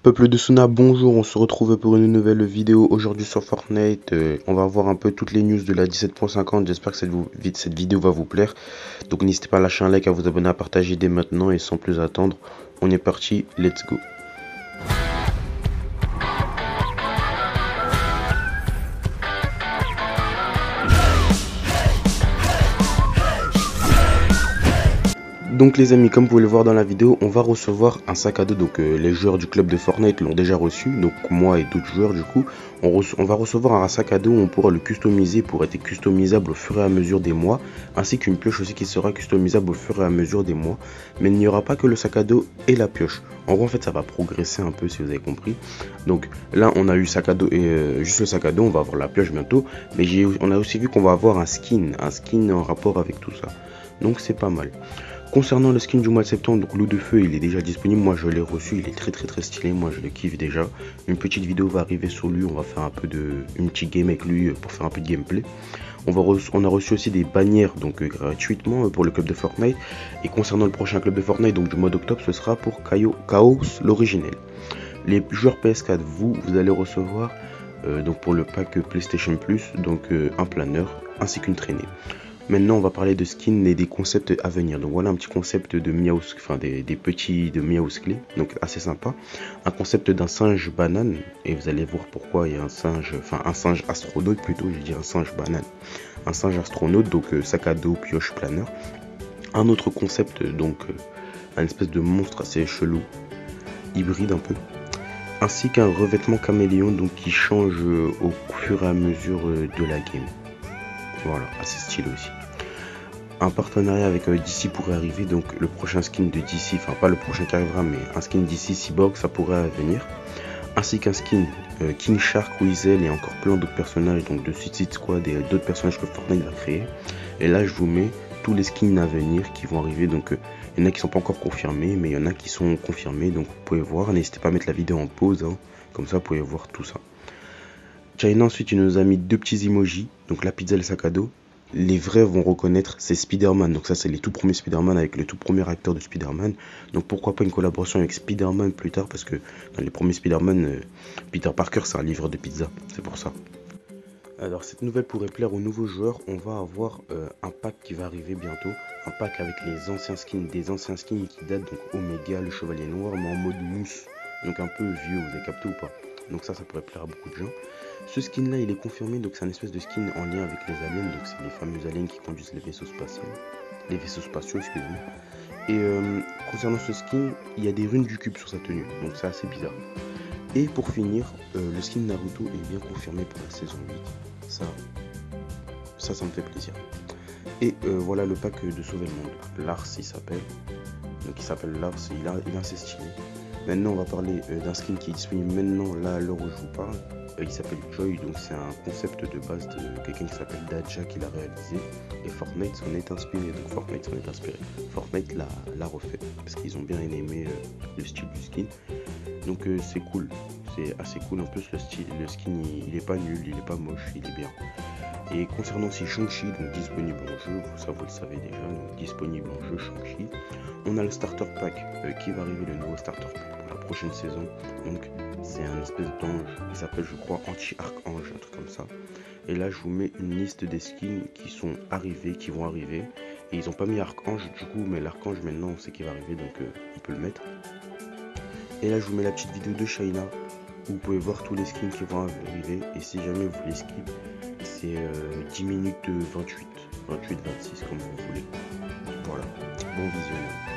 Peuple de Suna, bonjour, on se retrouve pour une nouvelle vidéo aujourd'hui sur Fortnite. On va voir un peu toutes les news de la 17.50, j'espère que cette vidéo va vous plaire. Donc n'hésitez pas à lâcher un like, à vous abonner, à partager dès maintenant et sans plus attendre, on est parti, let's go. Donc les amis, comme vous pouvez le voir dans la vidéo, on va recevoir un sac à dos. Donc les joueurs du club de Fortnite l'ont déjà reçu. Donc moi et d'autres joueurs du coup, on va recevoir un sac à dos où on pourra le customiser pour être customisable au fur et à mesure des mois. Ainsi qu'une pioche aussi qui sera customisable au fur et à mesure des mois. Mais il n'y aura pas que le sac à dos et la pioche. En gros en fait ça va progresser un peu si vous avez compris. Donc là on a eu sac à dos et juste le sac à dos, on va avoir la pioche bientôt. Mais on a aussi vu qu'on va avoir un skin en rapport avec tout ça. Donc c'est pas mal. Concernant le skin du mois de septembre, donc l'eau de feu, il est déjà disponible. Moi, je l'ai reçu. Il est très stylé. Moi, je le kiffe déjà. Une petite vidéo va arriver sur lui. On va faire une petite game avec lui pour faire un peu de gameplay. On a reçu aussi des bannières donc gratuitement pour le club de Fortnite. Et concernant le prochain club de Fortnite, donc du mois d'octobre, ce sera pour Chaos l'originel. Les joueurs PS4, vous allez recevoir donc pour le pack PlayStation Plus, donc un planeur ainsi qu'une traînée. Maintenant, on va parler de skins et des concepts à venir. Donc voilà un petit concept de Meowscles, enfin des petits de Meowscles, donc assez sympa. Un concept d'un singe banane, et vous allez voir pourquoi il y a un singe astronaute plutôt, je vais dire un singe banane. Un singe astronaute, donc sac à dos, pioche, planeur. Un autre concept, donc un espèce de monstre assez chelou, hybride un peu. Ainsi qu'un revêtement caméléon, donc qui change au fur et à mesure de la game. Voilà, assez stylé aussi. Un partenariat avec DC pourrait arriver, donc le prochain skin de DC, enfin pas le prochain qui arrivera, mais un skin DC Cyborg, ça pourrait venir. Ainsi qu'un skin King Shark, Weasel et encore plein d'autres personnages, donc de Suicide Squad et d'autres personnages que Fortnite va créer. Et là, je vous mets tous les skins à venir qui vont arriver, donc il y en a qui sont pas encore confirmés, mais il y en a qui sont confirmés, donc vous pouvez voir. N'hésitez pas à mettre la vidéo en pause, hein, comme ça vous pouvez voir tout ça. China ensuite il nous a mis deux petits emojis, donc la pizza et le sac à dos. Les vrais vont reconnaître, c'est Spider-Man. Donc ça c'est les tout premiers Spider-Man avec le tout premier acteur de Spider-Man. Donc pourquoi pas une collaboration avec Spider-Man plus tard, parce que dans les premiers Spider-Man, Peter Parker c'est un livreur de pizza, c'est pour ça. Alors cette nouvelle pourrait plaire aux nouveaux joueurs. On va avoir un pack qui va arriver bientôt. Un pack avec les anciens skins, des anciens skins qui datent, donc Omega, le Chevalier Noir, mais en mode mousse. Donc un peu vieux, vous avez capté ou pas? Donc ça pourrait plaire à beaucoup de gens. Ce skin là il est confirmé, donc c'est un espèce de skin en lien avec les aliens, donc c'est les fameux aliens qui conduisent les vaisseaux spatiaux, excusez-moi. Et concernant ce skin, il y a des runes du cube sur sa tenue, donc c'est assez bizarre. Et pour finir, le skin Naruto est bien confirmé pour la saison 8, ça me fait plaisir. Et voilà le pack de Sauver le Monde, Lars il s'appelle, donc il s'appelle Lars, il est assez stylé. Maintenant on va parler d'un skin qui est disponible maintenant, là à l'heure où je vous parle. Il s'appelle Joy, donc c'est un concept de base de quelqu'un qui s'appelle Daja qui l'a réalisé. Et Fortnite s'en est inspiré, Fortnite l'a refait, parce qu'ils ont bien aimé le style du skin. Donc c'est cool, c'est assez cool. En plus le skin il est pas nul, il est pas moche, il est bien. Et concernant aussi Shang-Chi, donc disponible en jeu, ça vous le savez déjà, donc disponible en jeu Shang-Chi. On a le starter pack qui va arriver, le nouveau starter pack pour la prochaine saison. Donc c'est un espèce d'ange, il s'appelle je crois Anti-Archange, un truc comme ça. Et là je vous mets une liste des skins qui sont arrivés, qui vont arriver. Et ils ont pas mis Archange du coup, mais l'Archange maintenant on sait qu'il va arriver, donc on peut le mettre. Et là je vous mets la petite vidéo de China où vous pouvez voir tous les skins qui vont arriver. Et si jamais vous voulez skip, c'est 10 minutes 28, 26 comme vous voulez. Voilà, bon visionnage.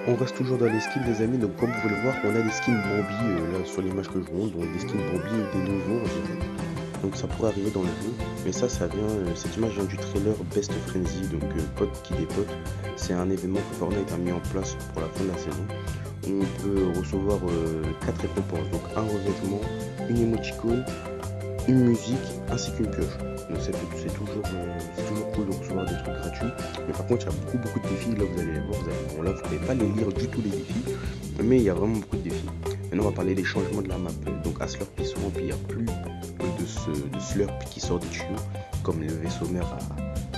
On reste toujours dans les skins les amis, donc comme vous pouvez le voir, on a des skins Bambi là sur l'image que je vous montre, donc des skins Bambi des nouveaux, je dirais. Donc ça pourrait arriver dans le jeu, mais ça vient, cette image vient du trailer Best Frenzy, donc pote qui dépote. C'est un événement que Fortnite a mis en place pour la fin de la saison. On peut recevoir 4 récompenses, donc un revêtement, une émoticône, une musique ainsi qu'une pioche. Donc c'est toujours cool de recevoir des trucs gratuits. Mais par contre il y a beaucoup de défis, là vous allez les voir, bon, là vous ne pouvez pas les lire du tout les défis, mais il y a vraiment beaucoup de défis. Maintenant on va parler des changements de la map. Donc à Slurpy Swamp il n'y a plus de Slurp qui sort des tuyaux, comme le vaisseau mère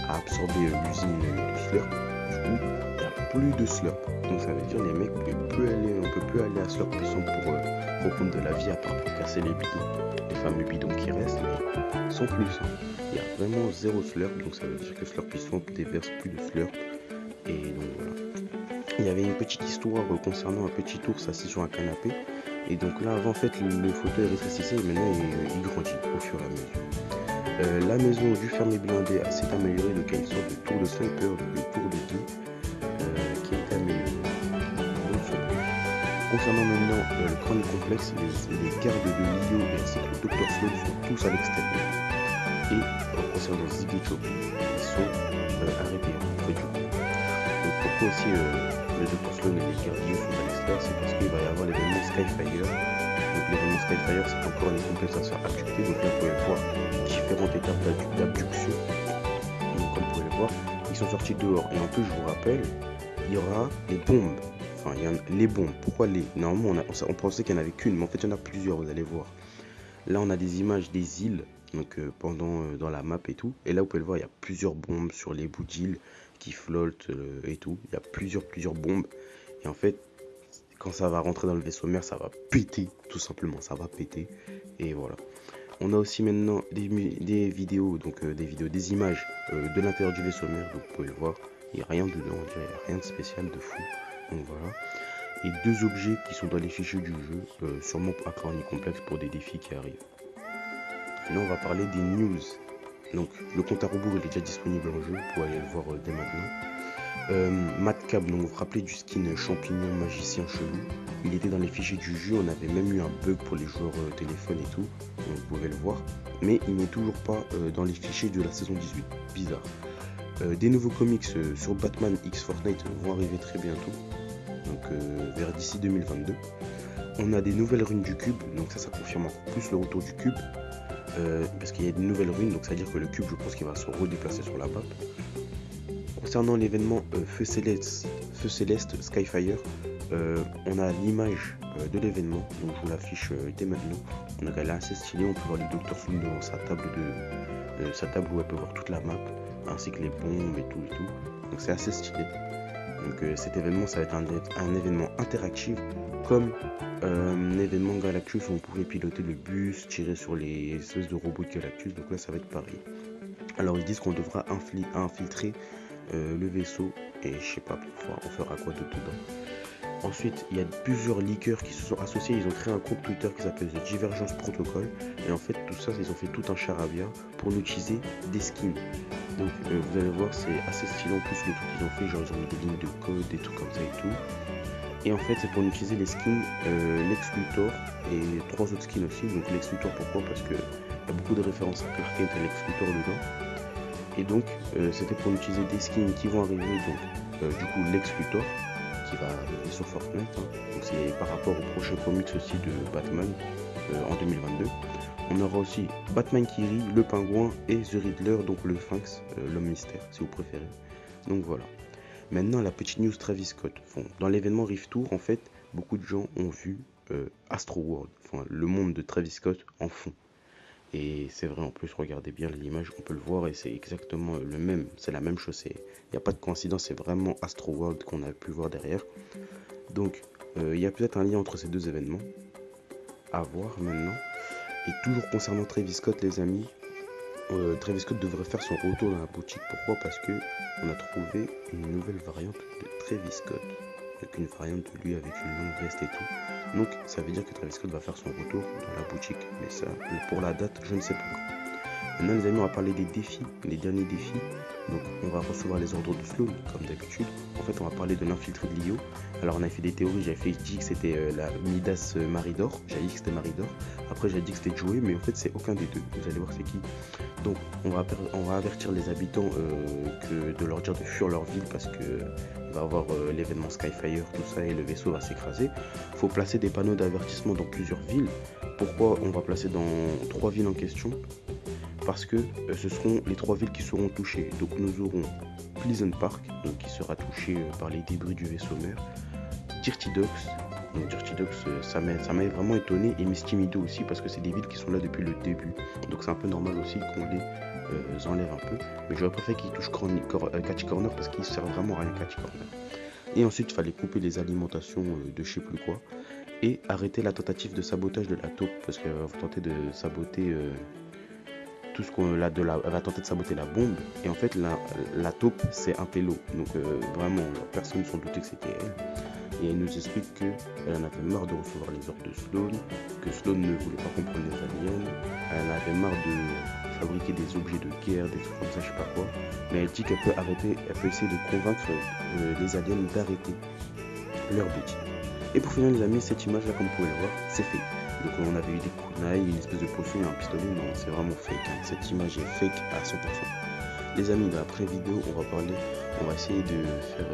a absorbé l'usine de Slurp. Du coup il n'y a plus de Slurp. Donc ça veut dire les mecs on peut plus aller à Slurpy Swamp pour reprendre de la vie à part pour casser les bidons, les fameux bidons qui restent, mais sans plus. Il y a vraiment zéro Slurp, donc ça veut dire que Slurpy Swamp déverse plus de Slurp. Et donc voilà. Il y avait une petite histoire concernant un petit ours assis sur un canapé. Et donc là avant en fait le fauteuil rétrécissait et maintenant il grandit au fur et à mesure. La maison du fermier blindé s'est améliorée, donc il y a une sorte de tour de sniper, donc le tour de guet qui a été amélioré. Concernant maintenant le crâne complexe, les gardes de Lio ainsi que le Dr Sloan sont tous à l'extérieur. Et concernant Ziggy et Choppy, ils sont arrêtés près du coup. Donc pourquoi aussi le Dr Sloan et les gardiens sont à l'extérieur, c'est parce qu'il va y avoir l'événement Skyfire. Donc l'événement Skyfire c'est encore les complexes à se faire abducter, donc là vous pouvez voir différentes étapes d'abduction. Donc comme vous pouvez le voir, ils sont sortis dehors. Et en plus je vous rappelle, il y aura les bombes. Enfin, il y a les bombes. Pourquoi les? Normalement on pensait qu'il n'y en avait qu'une, mais en fait il y en a plusieurs, vous allez voir. Là on a des images des îles, donc dans la map et tout. Et là vous pouvez le voir, il y a plusieurs bombes sur les bouts d'îles qui flottent et tout. Il y a plusieurs bombes. Et en fait, quand ça va rentrer dans le vaisseau mère, ça va péter, tout simplement, ça va péter. Et voilà. On a aussi maintenant des vidéos, donc des images de l'intérieur du vaisseau mère, donc vous pouvez le voir. Il n'y a rien dedans, il n'y a rien de spécial, de fou. Donc voilà. Et 2 objets qui sont dans les fichiers du jeu, sûrement à Crony Complex pour des défis qui arrivent. Là on va parler des news. Donc le compte à rebours il est déjà disponible en jeu, vous pouvez aller le voir dès maintenant. Madcap, donc vous vous rappelez du skin champignon magicien chelou, il était dans les fichiers du jeu, on avait même eu un bug pour les joueurs téléphone et tout, donc vous pouvez le voir, mais il n'est toujours pas dans les fichiers de la saison 18, bizarre. Des nouveaux comics sur Batman X Fortnite vont arriver très bientôt, donc vers d'ici 2022. On a des nouvelles runes du cube, donc ça confirme encore plus le retour du cube, parce qu'il y a de nouvelles runes, donc ça veut dire que le cube je pense qu'il va se redéplacer sur la map. Concernant l'événement Feu Céleste Skyfire, on a l'image de l'événement, donc je vous l'affiche dès maintenant. Donc elle est assez stylée, on peut voir le Dr Sloan devant sa table où elle peut voir toute la map, ainsi que les bombes et tout. Donc c'est assez stylé. Donc cet événement ça va être un événement interactif comme l'événement Galactus où on pouvait piloter le bus, tirer sur les espèces de robots de Galactus, donc là ça va être pareil. Alors ils disent qu'on devra infiltrer le vaisseau et je sais pas pourquoi, on fera quoi de dedans. Ensuite il y a plusieurs leakers qui se sont associés, ils ont créé un compte Twitter qui s'appelle The Divergence Protocol et en fait tout ça ils ont fait tout un charabia pour utiliser des skins. Donc vous allez voir c'est assez stylé en plus le truc qu'ils ont fait, genre ils ont mis des lignes de code, des trucs comme ça et tout. Et en fait c'est pour utiliser les skins Lex Luthor et 3 autres skins aussi. Donc Lex Luthor pourquoi? Parce que il y a beaucoup de références à Clark Kent et Lex Luthor dedans. Et donc c'était pour utiliser des skins qui vont arriver, donc du coup Lex Luthor qui va arriver sur Fortnite, hein. Donc c'est par rapport au prochain comics aussi de Batman en 2022. On aura aussi Batman qui rit, le pingouin et The Riddler, donc le Sphinx, l'homme mystère si vous préférez. Donc voilà. Maintenant la petite news Travis Scott. Bon, dans l'événement Rift Tour en fait beaucoup de gens ont vu Astro World, enfin le monde de Travis Scott en fond. Et c'est vrai, en plus, regardez bien l'image, on peut le voir et c'est exactement le même, c'est la même chose. Il n'y a pas de coïncidence, c'est vraiment Astro World qu'on a pu voir derrière. Donc, il y a peut-être un lien entre ces 2 événements à voir maintenant. Et toujours concernant Travis Scott, les amis, Travis Scott devrait faire son retour dans la boutique. Pourquoi? Parce que on a trouvé une nouvelle variante de Travis Scott. Avec une variante de lui avec une longue veste et tout. Donc ça veut dire que Travis Scott va faire son retour dans la boutique. Mais ça, pour la date, je ne sais pas. Maintenant les amis, on va parler des défis, les derniers défis. Donc on va recevoir les ordres de Sloan comme d'habitude. En fait on va parler de l'infiltré de Lio. Alors on a fait des théories, j'avais dit que c'était la Midas Maridor, j'avais dit que c'était Maridor. Après j'avais dit que c'était Joey, mais en fait c'est aucun des deux, vous allez voir c'est qui. Donc on va avertir les habitants de leur dire de fuir leur ville parce que il va y avoir l'événement Skyfire, tout ça, et le vaisseau va s'écraser. Il faut placer des panneaux d'avertissement dans plusieurs villes. Pourquoi on va placer dans 3 villes en question? Parce que ce seront les 3 villes qui seront touchées. Donc nous aurons Pleasant Park, donc qui sera touché par les débris du vaisseau mère. Dirty Docks, donc Dirty Docks ça m'a vraiment étonné, et Misty Meadows aussi parce que c'est des villes qui sont là depuis le début. Donc c'est un peu normal aussi qu'on les enlève un peu. Mais j'aurais préféré qu'ils touchent Catchy Corner parce qu'ils servent vraiment à rien Catchy Corner. Et ensuite il fallait couper les alimentations de je sais plus quoi. Et arrêter la tentative de sabotage de la taupe parce qu'elle va tenter de saboter tout ce qu'on elle va tenter de saboter la bombe. Et en fait la taupe c'est un pélo, donc vraiment personne ne s'en doutait que c'était elle. Et elle nous explique qu'elle en avait marre de recevoir les ordres de Sloan, que Sloan ne voulait pas comprendre les aliens, elle en avait marre de fabriquer des objets de guerre, des trucs comme ça, je sais pas quoi. Mais elle dit qu'elle peut essayer de convaincre les aliens d'arrêter leur bêtise. Et pour finir les amis, cette image là comme vous pouvez le voir, c'est fait. Donc on avait eu des kunai, une espèce de potion et un pistolet, non c'est vraiment fake, hein. Cette image est fake à 100%. Les amis, dans la pré-vidéo, on va essayer de faire,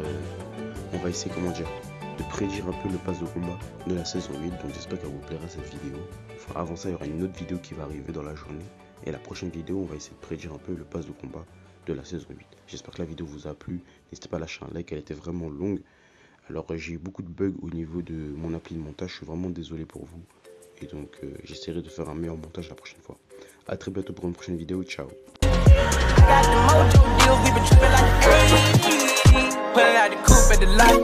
de prédire un peu le pass de combat de la saison 8, donc j'espère qu'elle vous plaira cette vidéo. Enfin, avant ça, il y aura une autre vidéo qui va arriver dans la journée, et la prochaine vidéo, on va essayer de prédire un peu le pass de combat de la saison 8. J'espère que la vidéo vous a plu, n'hésitez pas à lâcher un like, elle était vraiment longue. Alors j'ai eu beaucoup de bugs au niveau de mon appli de montage, je suis vraiment désolé pour vous. Et donc j'essaierai de faire un meilleur montage la prochaine fois. A très bientôt pour une prochaine vidéo, ciao. Put it out the coupe at the light.